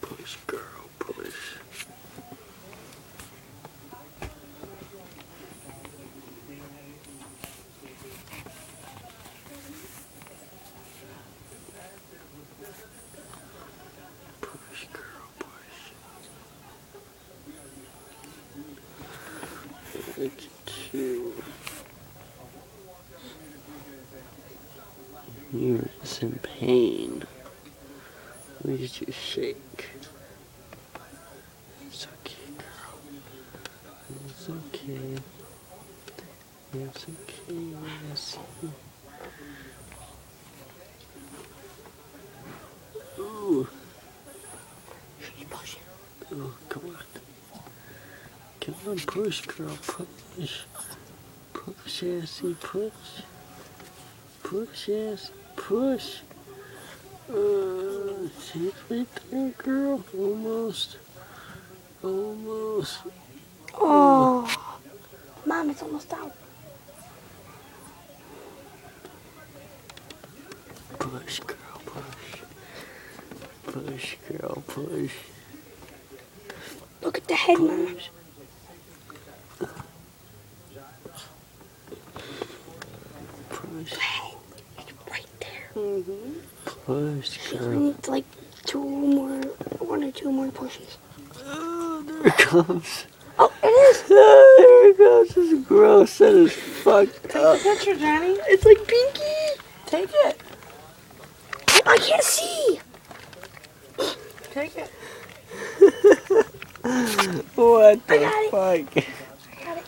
Push, girl, push. Push, girl, push. It's 2. You're just in pain. Look at you shake. It's okay, girl. It's okay. It's okay, yes. Ooh. Oh, come on. Come on, push, girl, push. Push, Assy, push. Push, Assy, push. See it right there, girl. Almost. Almost. Oh, Mom, it's almost out. Push, girl, push. Push, girl, push. Look at the head, Mom. Push. Push. It's right there. Push, We girl. need like 1 or 2 more pushes. Oh, there it comes. Oh, it is. Oh, there it goes. This is gross. That is fucked Take up. a picture, Johnny. It's like Pinky. Take it. I can't see. Take it. What I the got it. fuck? I got it.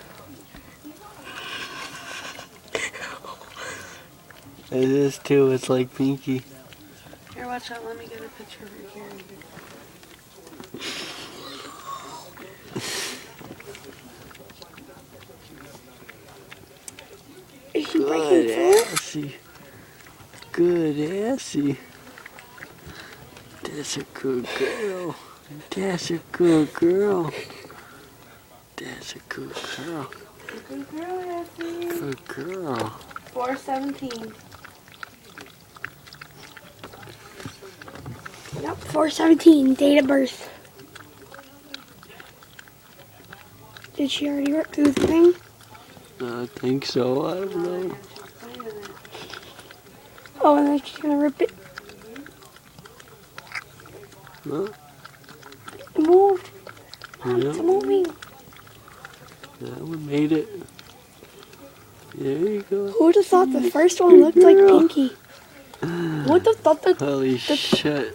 It is too. It's like Pinky. Here, watch out. Let me get a picture of your hair. Is she breaking Good through? Assy. Good Assy. That's a good girl. That's a good girl. That's a good girl. Good girl, Effie. Good girl. 417. Yep, 417, date of birth. Did she already rip through the thing? I think so. I don't know. Oh, and then she's gonna rip it. Huh? It moved. Mom, Yeah. it's moving. That one made it. There you go. Who would have thought the first one looked like girl. Pinky? Who would have thought that? Holy shit.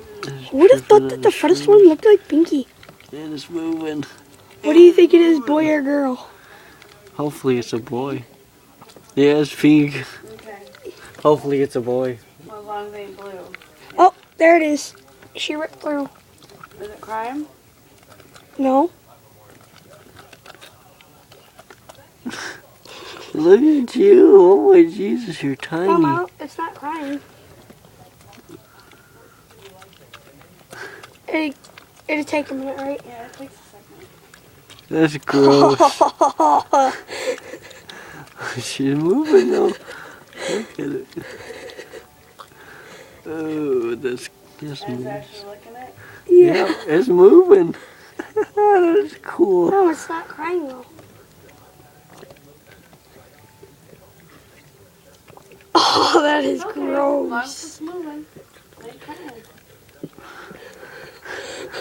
Who would have thought that the first one looked like Pinky? And it's moving. What do you think it is, boy or girl? Hopefully it's a boy. Yeah, it's pink. Okay. Hopefully it's a boy. Well, as long as they ain't blue. Oh, there it is. She ripped through. Is it crime? No. Look at you. Oh my Jesus, you're tiny. Mama, it's not crying. It'll take a minute, right? Yeah, it takes a second. That's gross. She's moving though. Look at it. Oh, that's Is nice. actually looking at it? Yeah, it's moving. That's cool. No, it's not crying though. Oh, that is Okay, as long as gross. it's moving. They can.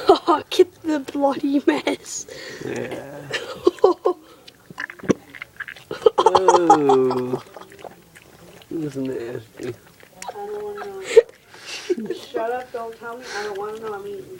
Oh, get the bloody mess. Yeah. Oh. This is nasty. I don't want to know. Shut up, don't tell me. I don't want to know I'm eating.